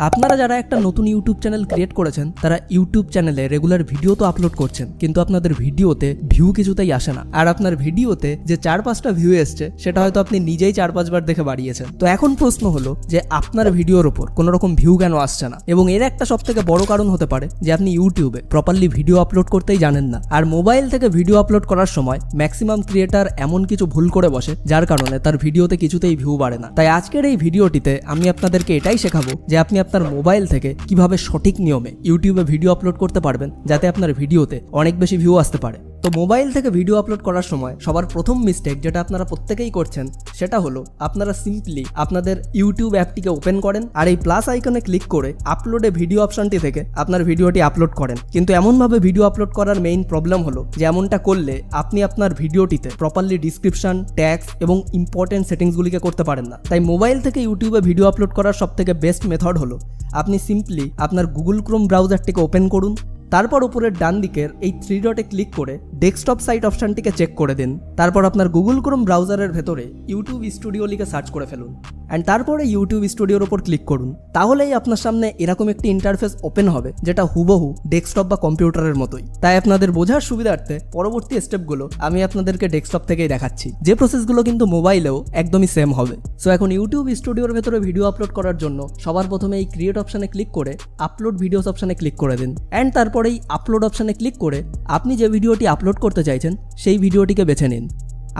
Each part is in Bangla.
আপনারা যারা একটা নতুন ইউটিউব চ্যানেল ক্রিয়েট করেছেন তারা ইউটিউব চ্যানেলে রেগুলার ভিডিও তো আপলোড করছেন, কিন্তু আপনাদের ভিডিওতে ভিউ কিছুতেই আসে না। আর আপনার ভিডিওতে যে 4-5টা ভিউ এসছে সেটা হয়তো আপনি নিজেই 4-5 বার দেখে বাড়িয়েছেন। তো এখন প্রশ্ন হলো যে আপনার ভিডিওর ওপর কোনো রকম ভিউ কেন আসছে না, এবং এর একটা সবথেকে বড় কারণ হতে পারে যে আপনি ইউটিউবে প্রপারলি ভিডিও আপলোড করতেই জানেন না। আর মোবাইল থেকে ভিডিও আপলোড করার সময় ম্যাক্সিমাম ক্রিয়েটার এমন কিছু ভুল করে বসে যার কারণে তার ভিডিওতে কিছুতেই ভিউ বাড়ে না। তাই আজকের এই ভিডিওটিতে আমি আপনাদেরকে এটাই শেখাবো যে আপনি আপনার মোবাইল থেকে কিভাবে সঠিক নিয়মে ইউটিউবে ভিডিও আপলোড করতে পারবেন যাতে আপনার ভিডিওতে অনেক বেশি ভিউ আসতে পারে। তো মোবাইল থেকে ভিডিও আপলোড করার সময় সবার প্রথম মিস্টেক যেটা আপনারা প্রত্যেকেই করছেন সেটা হলো আপনারা সিম্পলি আপনাদের ইউটিউব অ্যাপটিকে ওপেন করেন আর এই প্লাস আইকনে ক্লিক করে আপলোডে ভিডিও অপশনটি থেকে আপনার ভিডিওটি আপলোড করেন। কিন্তু এমনভাবে ভিডিও আপলোড করার মেইন প্রবলেম হলো যে এমনটা করলে আপনি আপনার ভিডিওটিতে প্রপারলি ডিসক্রিপশন, ট্যাগস এবং ইম্পর্টেন্ট সেটিংসগুলিকে করতে পারেন না। তাই মোবাইল থেকে ইউটিউবে ভিডিও আপলোড করার সবথেকে বেস্ট মেথড হলো আপনি সিম্পলি আপনার গুগল ক্রোম ব্রাউজারটিকে ওপেন করুন, তারপর উপরের ডান দিকের এই 3 ডটে ক্লিক করে ডেস্কটপ সাইট অপশনটিকে চেক করে দিন। তারপর আপনার গুগল ক্রোম ব্রাউজারের ভেতরে ইউটিউব স্টুডিও লিখে সার্চ করে ফেলুন অ্যান্ড তারপরে ইউটিউব স্টুডিওর ওপর ক্লিক করুন। তাহলেই আপনার সামনে এরকম একটি ইন্টারফেস ওপেন হবে যেটা হুবহু ডেস্কটপ বা কম্পিউটারের মতোই। তাই আপনাদের বোঝার সুবিধার্থে পরবর্তী স্টেপগুলো আমি আপনাদেরকে ডেস্কটপ থেকেই দেখাচ্ছি, যে প্রসেসগুলো কিন্তু মোবাইলেও একদমই সেম হবে। সো এখন ইউটিউব স্টুডিওর ভেতরে ভিডিও আপলোড করার জন্য সবার প্রথমে এই ক্রিয়েট অপশানে ক্লিক করে আপলোড ভিডিওস অপশানে ক্লিক করে দিন অ্যান্ড তারপরে এই আপলোড অপশানে ক্লিক করে আপনি যে ভিডিওটি আপলোড করতে চাইছেন সেই ভিডিওটিকে বেছে নিন।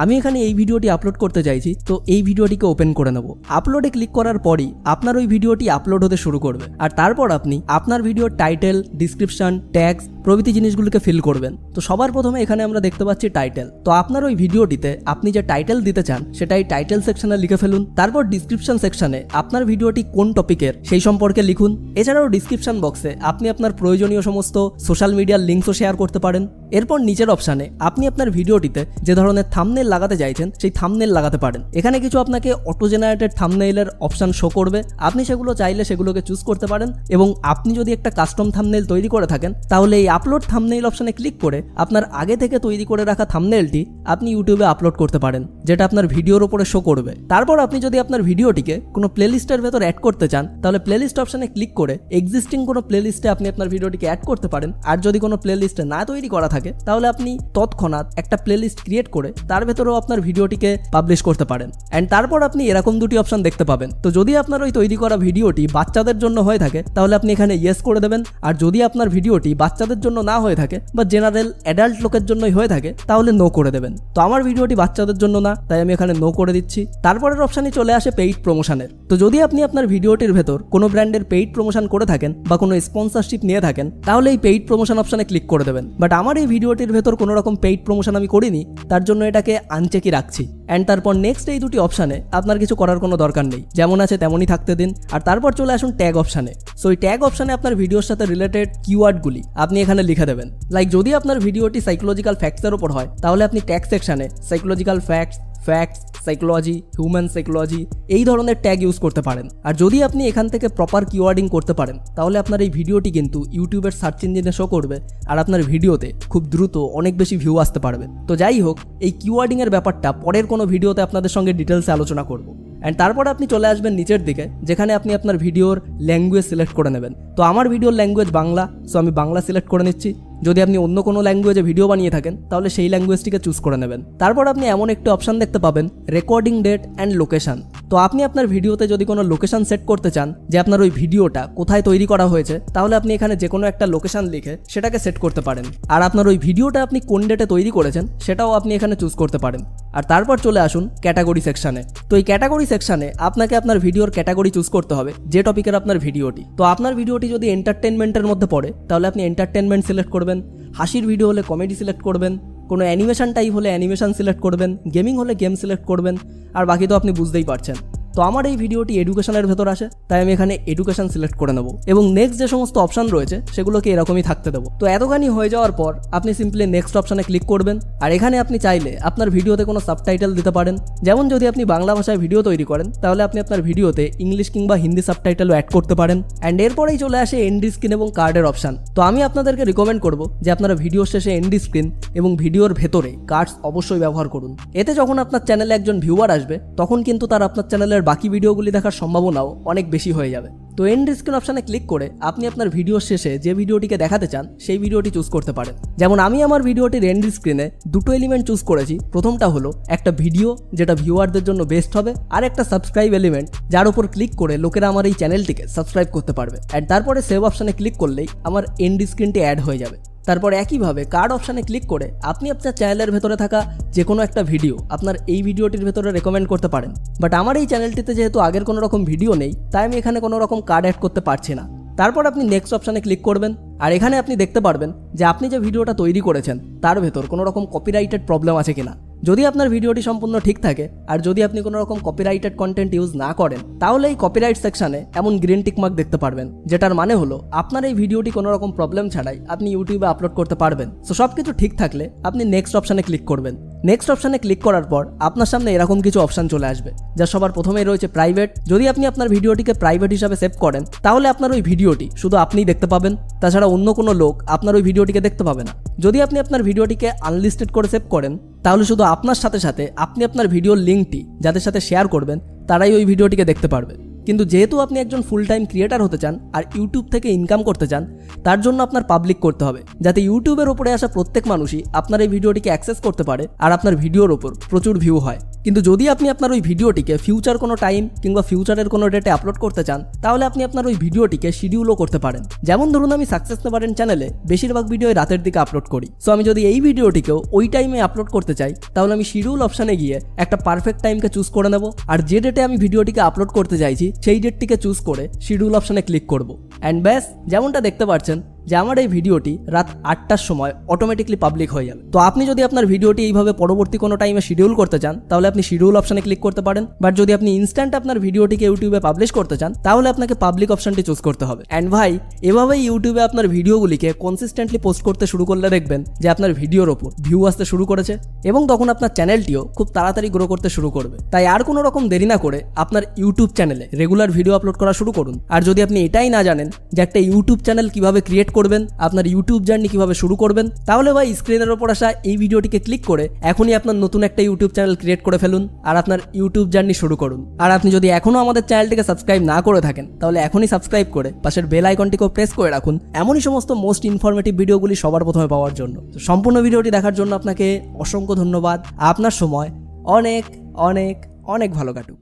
আমি এখানে এই ভিডিওটি আপলোড করতে চাইছি, তো এই ভিডিওটিকে ওপেন করে নেব। আপলোডে ক্লিক করার পরই আপনার ওই ভিডিওটি আপলোড হতে শুরু করবে আর তারপর আপনি আপনার ভিডিওর টাইটেল, ডিসক্রিপশন, ট্যাগস প্রভৃতি জিনিসগুলোকে ফিল করবেন। তো সবার প্রথমে এখানে আমরা দেখতে পাচ্ছি টাইটেল। তো আপনার ওই ভিডিওটিতে আপনি যে টাইটেল দিতে চান সেটাই টাইটেল সেকশনে লিখে ফেলুন। তারপর ডিসক্রিপশন সেকশনে আপনার ভিডিওটি কোন টপিকের সেই সম্পর্কে লিখুন। এছাড়াও ডিসক্রিপশন বক্সে আপনি আপনার প্রয়োজনীয় সমস্ত সোশ্যাল মিডিয়ার লিঙ্কসও শেয়ার করতে পারেন। এরপর নিচের অপশানে আপনি আপনার ভিডিওটিতে যে ধরনের থাম্বনেল লাগাতে চাইছেন সেই থাম্বনেল লাগাতে পারেন। এখানে কিছু আপনাকে অটো জেনারেটেড থাম্বনেইলের অপশন শো করবে, আপনি সেগুলো চাইলে সেগুলোকে চুজ করতে পারেন। এবং আপনি যদি একটা কাস্টম থাম্বনেইল তৈরি করে থাকেন তাহলে এই আপলোড থাম্বনেইল অপশনে ক্লিক করে আপনার আগে থেকে তৈরি করে রাখা থাম্বনেইলটি আপনি ইউটিউবে আপলোড করতে পারেন, যেটা আপনার ভিডিওর উপরে শো করবে। তারপর আপনি যদি আপনার ভিডিওটিকে কোনো প্লেলিস্টের ভেতর অ্যাড করতে চান তাহলে প্লেলিস্ট অপশনে ক্লিক করে এক্সিস্টিং কোনো প্লেলিস্টে আপনি আপনার ভিডিওটিকে অ্যাড করতে পারেন। আর যদি কোনো প্লেলিস্টে না তৈরি করা থাকে তাহলে আপনি তৎক্ষণাৎ একটা প্লেলিস্ট ক্রিয়েট করে তার ভেতরেও আপনার ভিডিওটিকে পাবলিশ করতে পারেন। অ্যান্ড তারপর আপনি এরকম দুটি অপশন দেখতে পাবেন। তো যদি আপনার ওই তৈরি করা ভিডিওটি বাচ্চাদের জন্য হয়ে থাকে তাহলে আপনি এখানে ইয়েস করে দেবেন, আর যদি আপনার ভিডিওটি বাচ্চাদের জন্য না হয়ে থাকে বা জেনারেল অ্যাডাল্ট লোকের জন্যই হয়ে থাকে তাহলে নো করে দেবেন। তো আমার ভিডিওটি বাচ্চাদের জন্য না, তাই আমি এখানে নো করে দিচ্ছি। তারপরের অপশানই চলে আসে পেইড প্রমোশনের। তো যদি আপনি আপনার ভিডিওটির ভেতর কোনো ব্র্যান্ডের পেইড প্রমোশন করে থাকেন বা কোনো স্পন্সরশিপ নিয়ে থাকেন তাহলে এই পেইড প্রমোশন অপশানে ক্লিক করে দেবেন। বাট আমার এই ভিডিওটির ভেতর কোনো রকম পেইড প্রমোশন আমি করিনি, তার জন্য এটাকে আনচেকই রাখছি। অ্যান্ড তারপর নেক্সট এই দুটি অপশানে আপনার কিছু করার কোনো দরকার নেই, যেমন আছে তেমনই থাকতে দিন। আর তারপর চলে আসুন ট্যাগ অপশানে। সো এই ট্যাগ অপশানে আপনার ভিডিওর সাথে রিলেটেড কিওয়ার্ডগুলি আপনি এখানে লিখে দেবেন। লাইক যদি আপনার ভিডিওটি সাইকোলজিক্যাল ফ্যাক্টসের উপর হয় তাহলে আপনি ট্যাগ সেকশানে psychological facts, psychology, human psychology এই ধরনের ট্যাগ ইউজ করতে পারেন। আর যদি আপনি এখান থেকে প্রপার কিওয়ার্ডিং করতে পারেন তাহলে আপনার এই ভিডিওটি কিন্তু ইউটিউবের সার্চ ইঞ্জিনে শো করবে আর আপনার ভিডিওতে খুব দ্রুত অনেক বেশি ভিউ আসতে পারবে। তো যাই হোক, এই কিওয়ার্ডিংয়ের ব্যাপারটা পরের কোনো ভিডিওতে আপনাদের সঙ্গে ডিটেলসে আলোচনা করব। অ্যান্ড তারপর আপনি চলে আসবেন নিচের দিকে, যেখানে আপনি আপনার ভিডিওর ল্যাঙ্গুয়েজ সিলেক্ট করে নেবেন। তো আমার ভিডিওর ল্যাঙ্গুয়েজ বাংলা, সো আমি বাংলা সিলেক্ট করে নিচ্ছি। যদি আপনি অন্য কোনো ল্যাঙ্গুয়েজে ভিডিও বানিয়ে থাকেন তাহলে সেই ল্যাঙ্গুয়েজটিকে চুজ করে নেবেন। তারপর আপনি এমন একটি অপশান দেখতে পাবেন রেকর্ডিং ডেট অ্যান্ড লোকেশান। তো আপনি আপনার ভিডিওতে যদি কোনো লোকেশান সেট করতে চান যে আপনার ওই ভিডিওটা কোথায় তৈরি করা হয়েছে তাহলে আপনি এখানে যে কোনো একটা লোকেশান লিখে সেটাকে সেট করতে পারেন। আর আপনার ওই ভিডিওটা আপনি কোন ডেটে তৈরি করেছেন সেটাও আপনি এখানে চুজ করতে পারেন। আর তারপর চলে আসুন ক্যাটাগরি সেকশানে। তো এই ক্যাটাগরি সেকশানে আপনাকে আপনার ভিডিওর ক্যাটাগরি চুজ করতে হবে যে টপিকের আপনার ভিডিওটি। তো আপনার ভিডিওটি যদি এন্টারটেনমেন্টের মধ্যে পড়ে তাহলে আপনি এন্টারটেনমেন্ট সিলেক্ট করবেন, হাসির ভিডিও হলে কমেডি সিলেক্ট করবেন, কোনো অ্যানিমেশন টাইপ হলে অ্যানিমেশন সিলেক্ট করবেন, গেমিং হলে গেম সিলেক্ট করবেন, আর বাকি তো আপনি বুঝতেই পারছেন। তো আমার এই ভিডিওটি এডুকেশনের ভেতর আসে, তাই আমি এখানে এডুকেশন সিলেক্ট করে নেব এবং নেক্সট যে সমস্ত অপশান রয়েছে সেগুলোকে এরকমই থাকতে দেবো। তো এতখানি হয়ে যাওয়ার পর আপনি সিম্পলি নেক্সট অপশানে ক্লিক করবেন। আর এখানে আপনি চাইলে আপনার ভিডিওতে কোনো সাবটাইটেল দিতে পারেন, যেমন যদি আপনি বাংলা ভাষায় ভিডিও তৈরি করেন তাহলে আপনি আপনার ভিডিওতে ইংলিশ কিংবা হিন্দি সাবটাইটেলও অ্যাড করতে পারেন। অ্যান্ড এরপরেই চলে আসে এন্ড স্ক্রিন এবং কার্ডের অপশান। তো আমি আপনাদেরকে রিকমেন্ড করবো যে আপনারা ভিডিওর শেষে এন্ড স্ক্রিন এবং ভিডিওর ভেতরে কার্ডস অবশ্যই ব্যবহার করুন। এতে যখন আপনার চ্যানেলে একজন ভিউয়ার আসবে তখন কিন্তু তার আপনার চ্যানেলের চ্যানেলের বাকি ভিডিওগুলি দেখার সম্ভাবনাও অনেক বেশি হয়ে যাবে। তো এন্ড স্ক্রিন অপশানে ক্লিক করে আপনি আপনার ভিডিওর শেষে যে ভিডিওটিকে দেখাতে চান সেই ভিডিওটি চুজ করতে পারেন। যেমন আমি আমার ভিডিওটির এন্ড স্ক্রিনে দুটো এলিমেন্ট চুজ করেছি। প্রথমটা হলো একটা ভিডিও যেটা ভিউয়ারদের জন্য বেস্ট হবে, আর একটা সাবস্ক্রাইব এলিমেন্ট যার উপর ক্লিক করে লোকেরা আমার এই চ্যানেলটিকে সাবস্ক্রাইব করতে পারবে। অ্যান্ড তারপরে সেভ অপশানে ক্লিক করলেই আমার এন্ড স্ক্রিনটি অ্যাড হয়ে যাবে। তারপর একইভাবে কার্ড অপশানে ক্লিক করে আপনি আপনার চ্যানেলের ভেতরে থাকা যে কোনো একটা ভিডিও আপনার এই ভিডিওটির ভেতরে রেকমেন্ড করতে পারেন। বাট আমার এই চ্যানেলটিতে যেহেতু আগের কোনো রকম ভিডিও নেই, তাই আমি এখানে কোনো রকম কার্ড অ্যাড করতে পারছি না। তারপর আপনি নেক্সট অপশানে ক্লিক করবেন, আর এখানে আপনি দেখতে পারবেন যে আপনি যে ভিডিওটা তৈরি করেছেন তার ভেতর কোনো রকম কপিরাইটেড প্রবলেম আছে কিনা। যদি আপনার ভিডিওটি সম্পূর্ণ ঠিক থাকে আর যদি আপনি কোনো রকম কপিরাইটেড কন্টেন্ট ইউজ না করেন, তাহলে এই কপিরাইট সেকশনে এমন গ্রিন টিক মার্ক দেখতে পারবেন, যেটার মানে হলো আপনার এই ভিডিওটি কোনো রকম প্রবলেম ছাড়াই আপনি ইউটিউবে আপলোড করতে পারবেন। সো সব কিছু ঠিক থাকলে আপনি নেক্সট অপশানে ক্লিক করবেন। নেক্সট অপশানে ক্লিক করার পর আপনার সামনে এরকম কিছু অপশান চলে আসবে, যা সবার প্রথমেই রয়েছে প্রাইভেট। যদি আপনি আপনার ভিডিওটিকে প্রাইভেট হিসাবে সেভ করেন, তাহলে আপনার ওই ভিডিওটি শুধু আপনিই দেখতে পাবেন, তাছাড়া অন্য কোনো লোক আপনার ওই ভিডিওটিকে দেখতে পাবে না। যদি আপনি আপনার ভিডিওটিকে আনলিস্টেড করে সেভ করেন, তাহলে শুধু আপনার সাথে সাথে আপনি আপনার ভিডিওর লিঙ্কটি যাদের সাথে শেয়ার করবেন তারাই ওই ভিডিওটিকে দেখতে পারবে। কিন্তু যেহেতু আপনি একজন ফুল টাইম ক্রিয়েটার হতে চান আর ইউটিউব থেকে ইনকাম করতে চান, তার জন্য আপনার পাবলিক করতে হবে, যাতে ইউটিউবের ওপরে আসা প্রত্যেক মানুষই আপনার এই ভিডিওটিকে অ্যাক্সেস করতে পারে আর আপনার ভিডিওর ওপর প্রচুর ভিউ হয়। কিন্তু যদি আপনি আপনার ওই ভিডিওটিকে ফিউচার কোনো টাইম কিংবা ফিউচারের কোনো ডেটে আপলোড করতে চান, তাহলে আপনি আপনার ওই ভিডিওটিকে শিডিউলও করতে পারেন। যেমন ধরুন আমি সাকসেস নেভারেন চ্যানেলে বেশিরভাগ ভিডিও রাতের দিকে আপলোড করি। সো আমি যদি এই ভিডিওটিকেও ওই টাইমে আপলোড করতে চাই, তাহলে আমি শিডিউল অপশানে গিয়ে একটা পারফেক্ট টাইমকে চুজ করে নেব, আর যে ডেটে আমি ভিডিওটিকে আপলোড করতে চাইছি সেই ডেটটিকে চুজ করে শিডিউল অপশানে ক্লিক করব। অ্যান্ড ব্যাস, যেমনটা দেখতে পাচ্ছেন যে আমার এই ভিডিওটি রাত 8টার সময় অটোমেটিকলি পাবলিক হয়ে যাবে। তো আপনি যদি আপনার ভিডিওটি এইভাবে পরবর্তী কোনো টাইমে শিডিউল করতে চান, তাহলে আপনি শিডিউল অপশানে ক্লিক করতে পারেন। বাট যদি আপনি ইনস্ট্যান্ট আপনার ভিডিওটিকে ইউটিউবে পাবলিশ করতে চান, তাহলে আপনাকে পাবলিক অপশানটি চুজ করতে হবে। অ্যান্ড ভাই, এভাবেই ইউটিউবে আপনার ভিডিওগুলিকে কনসিস্টেন্টলি পোস্ট করতে শুরু করলে দেখবেন যে আপনার ভিডিওর ওপর ভিউ আসতে শুরু করেছে, এবং তখন আপনার চ্যানেলটিও খুব তাড়াতাড়ি গ্রো করতে শুরু করবে। তাই আর কোনো রকম দেরি না করে আপনার ইউটিউব চ্যানেলে রেগুলার ভিডিও আপলোড করা শুরু করুন। আর যদি আপনি এটাই না জানেন যে একটা ইউটিউব চ্যানেল কিভাবে ক্রিয়েট করবেন, আপনার ইউটিউব জার্নি কিভাবে শুরু করবেন, তাহলে ভাই স্ক্রিনের ওপর আসা এই ভিডিওটিকে ক্লিক করে এখনই আপনার নতুন একটা ইউটিউব চ্যানেল ক্রিয়েট করে ফেলুন আর আপনার ইউটিউব জার্নি শুরু করুন। আর আপনি যদি এখনো আমাদের চ্যানেলটিকে সাবস্ক্রাইব না করে থাকেন, তাহলে এখনই সাবস্ক্রাইব করে পাশের বেল আইকনটিকেও প্রেস করে রাখুন, এমনই সমস্ত মোস্ট ইনফরমেটিভ ভিডিওগুলি সবার প্রথমে পাওয়ার জন্য। তো সম্পূর্ণ ভিডিওটি দেখার জন্য আপনাকে অসংখ্য ধন্যবাদ। আপনার সময় অনেক অনেক অনেক ভালো কাটুক।